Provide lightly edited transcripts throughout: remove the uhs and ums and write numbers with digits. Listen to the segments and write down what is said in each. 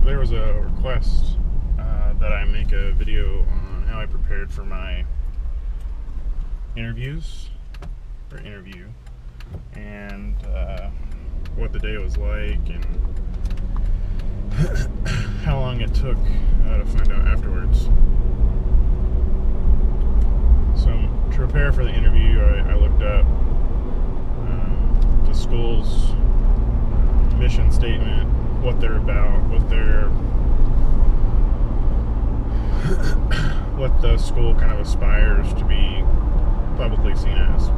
there was a request that I make a video on how I prepared for my interview, and what the day was like, and how long it took to find out afterwards. So to prepare for the interview, I looked up the school's mission statement, what they're about, what the school kind of aspires to be publicly seen as.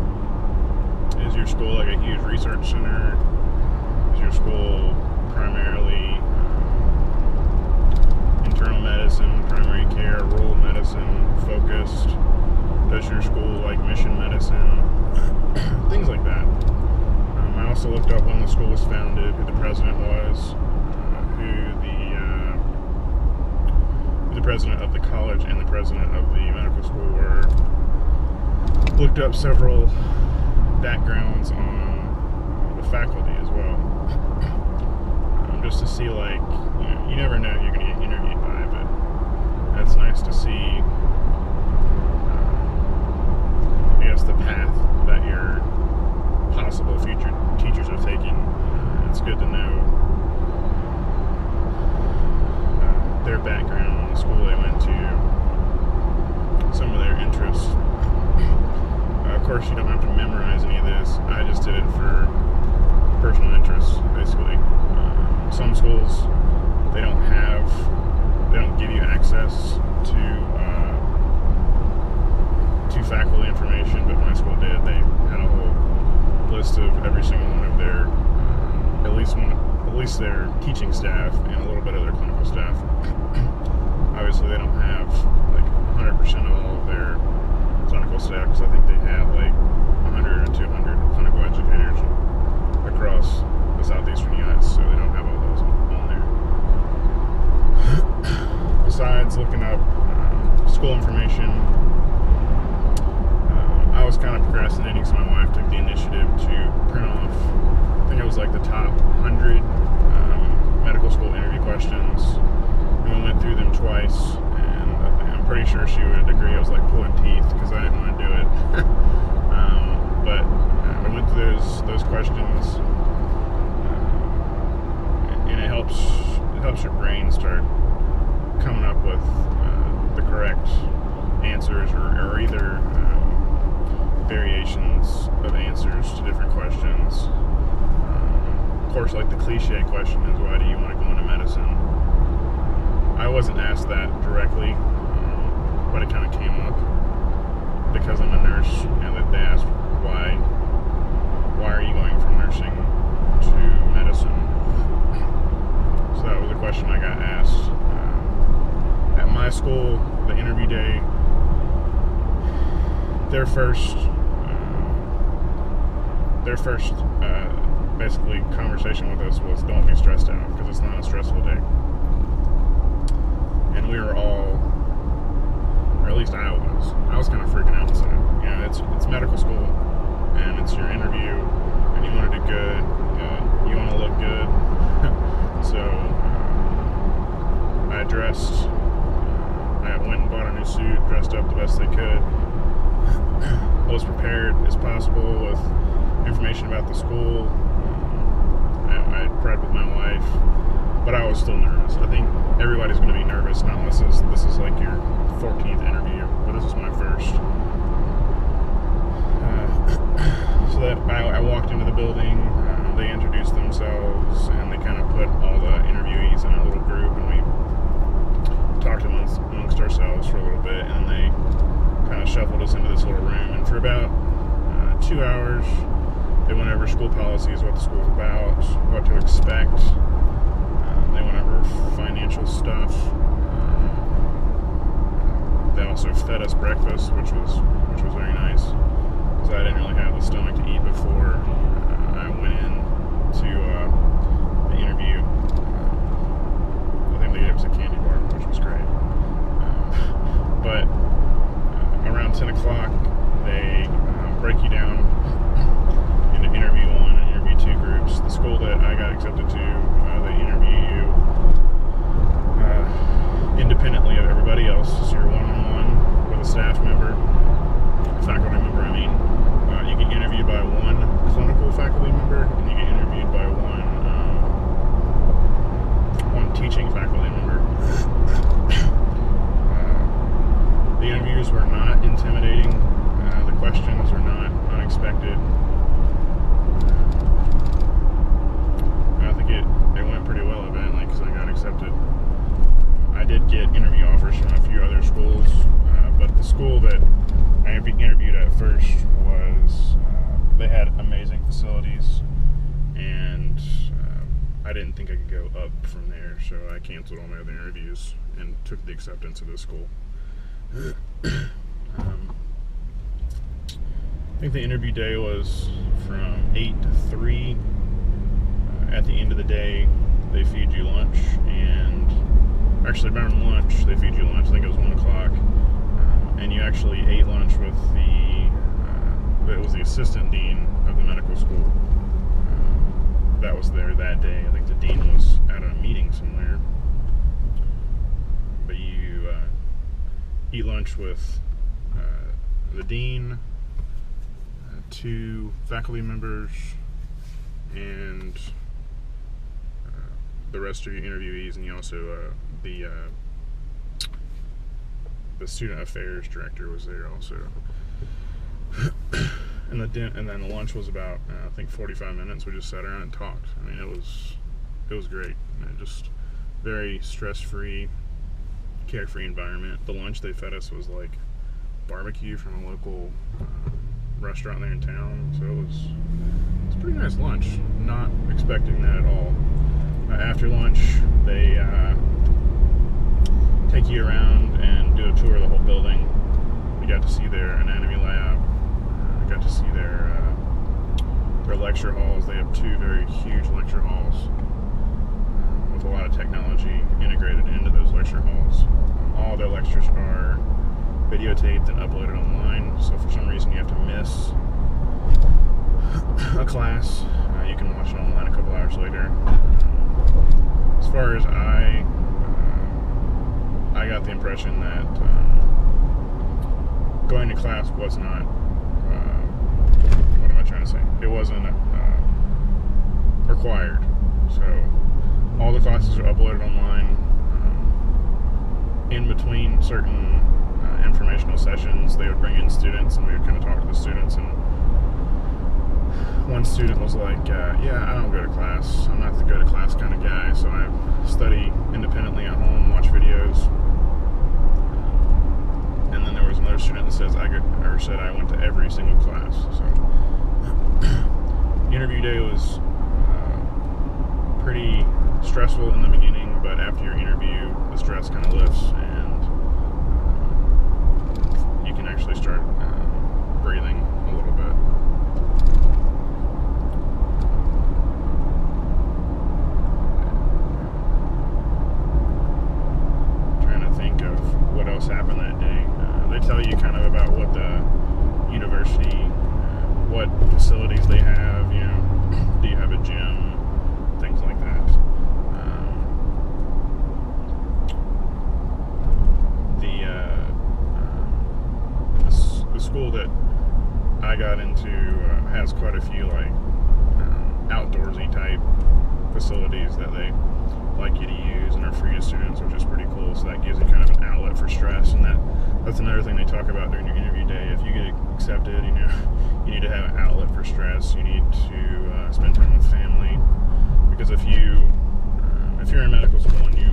Is your school like a huge research center? Is your school primarily internal medicine, primary care, rural medicine focused? Does your school like mission medicine? Things like that. I also looked up when the school was founded, who the president was, who the president of the college and the president of the medical school were. Looked up several backgrounds on the faculty as well, just to see, like, you never know who you're going to get interviewed by, but that's nice to see, I guess, the path that your possible future teachers are taking. It's good to know their background, the school they went to, some of their interests. Of course, you don't have to memorize any of this. I just did it for personal interests, basically. Some schools, they don't give you access to faculty information, but my school did. They had a whole list of every single one of their, at least their teaching staff and a little bit of their clinical staff. Obviously, they don't have like 100% of all of their clinical staff, because I think they have like 100 or 200 clinical educators across the southeastern U.S., so they don't have all those on there. Besides looking up school information, I was kind of procrastinating, so my wife took the initiative to print off, I think it was like the top 100 medical school interview questions. We went through them twice, and I'm pretty sure she would agree I was like pulling teeth because I didn't want to do it. But we went through those questions, and it helps your brain start coming up with the correct answers, or either variations of answers to different questions. Of course, like the cliche question is, why do you want to go into medicine? I wasn't asked that directly, but it kind of came up because I'm a nurse, and that they asked, why are you going from nursing to medicine? So that was a question I got asked. At my school, the interview day, their first basically conversation with us was, don't be stressed out, because it's not a stressful day. And we were all, or at least I was kind of freaking out inside. It's medical school, and it's your interview, and you want to do good, you want to look good. So I went and bought a new suit, dressed up the best they could, was prepared as possible with information about the school. I prepped with my wife, but I was still nervous. I think everybody's going to be nervous now. This is like your 14th interview, but this is my first. So that I walked into the building, they introduced themselves, and they kind of put all the interviewees in a little group, and we talked amongst ourselves for a little bit, and they kind of shuffled us into this little room, and for about 2 hours they went over school policies, what the school's about, what to expect. They went over financial stuff. They also fed us breakfast, which was very nice, because I didn't really have the stomach to eat before I went in to the interview. I think they gave us a candy bar, which was great. But around 10 o'clock, they break you down into interview 1 and interview 2 groups. The school that I got accepted to they had amazing facilities, and I didn't think I could go up from there, so I canceled all my other interviews and took the acceptance of this school. I think the interview day was from 8 to 3. At the end of the day, they feed you lunch, and actually around lunch, they feed you lunch. I think it was 1 o'clock, and you actually ate lunch with it was the assistant dean of the medical school that was there that day. I think the dean was at a meeting somewhere, but you eat lunch with the dean, 2 faculty members, and the rest of your interviewees, and you also the student affairs director was there also. And then the lunch was about I think 45 minutes. We just sat around and talked. I mean, it was great. Just very stress-free, carefree environment. The lunch they fed us was like barbecue from a local restaurant there in town, so it was a pretty nice lunch. Not expecting that at all. After lunch, they take you around and do a tour of the whole building. We got to see their anatomy lab. We got to see their lecture halls. They have 2 very huge lecture halls with a lot of technology integrated into those lecture halls. All their lectures are videotaped and uploaded online, so if for some reason you have to miss a class, you can watch it online a couple hours later. As far as I got the impression that going to class was not, what am I trying to say? It wasn't required. So all the classes are uploaded online. In between certain informational sessions, they would bring in students, and we would kind of talk to the students. And one student was like, yeah, I don't go to class. I'm not the go to class kind of guy, so I study independently at home, watch videos. And then there was another student that said I went to every single class. So interview day was pretty stressful in the beginning, but after your interview, the stress kind of lifts, and you can actually start breathing a little bit. Trying to think of what else happened that day. They tell you kind of about what the university, what facilities they have, you know, do you have a gym, things like that. The school that I got into has quite a few like outdoorsy type facilities that they like you to use and are free to students, which is pretty cool. So that gives you kind of an outlet for stress, and that's another thing they talk about during your interview day. If you get accepted, you know, you need to have an outlet for stress. You need to spend time with family, because if you're in medical school and you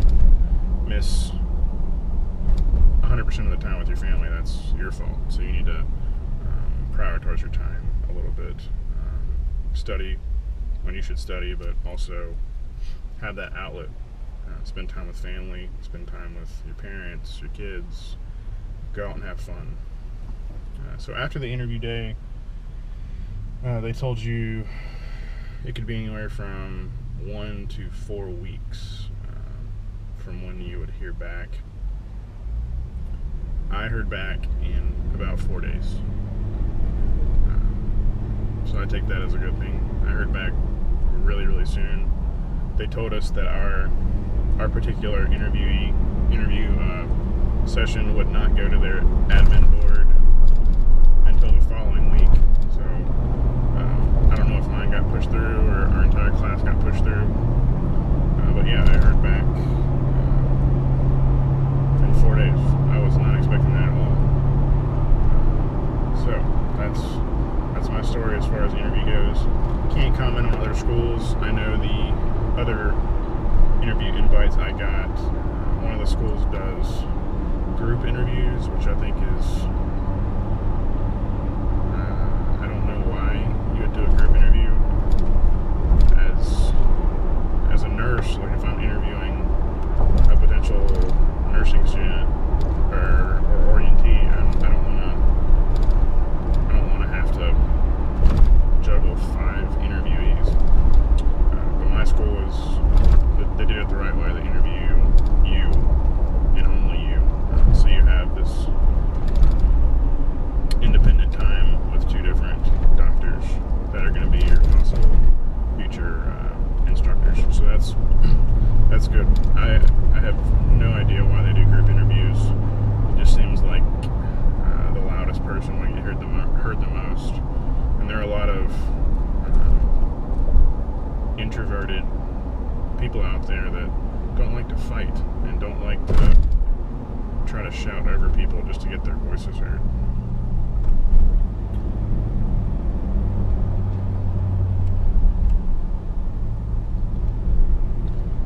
miss 100% of the time with your family, that's your fault. So you need to prioritize your time a little bit. Study when you should study, but also have that outlet. Spend time with family, spend time with your parents, your kids, go out and have fun. So after the interview day, they told you it could be anywhere from 1 to 4 weeks from when you would hear back. I heard back in about 4 days. So I take that as a good thing. I heard back really, really soon. They told us that our particular interview session would not go to their admin board until the following week. So I don't know if mine got pushed through or our entire class got pushed through. But yeah, I heard back in 4 days. I was not expecting that at all. So that's my story as far as the interview goes. Can't comment on other schools. I know the other interview invites I got, one of the schools does group interviews, which I think is, I don't know why you course, like if I'm interviewing a potential nursing student or orientee, I don't want to have to juggle 5 interviewees. But my school they did it the right way. They interview you and only you, so you have this independent time with 2 different doctors that are going to be your possible future instructors. So that's good. I have no idea why they do group interviews. It just seems like the loudest person will get heard the most, and there are a lot of introverted people out there that don't like to fight and don't like to try to shout over people just to get their voices heard.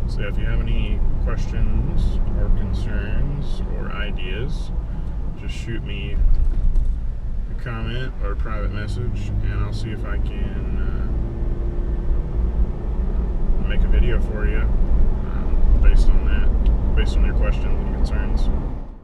So if you have any questions or concerns or ideas, just shoot me a comment or a private message, and I'll see if I can make a video for you based on your questions and concerns.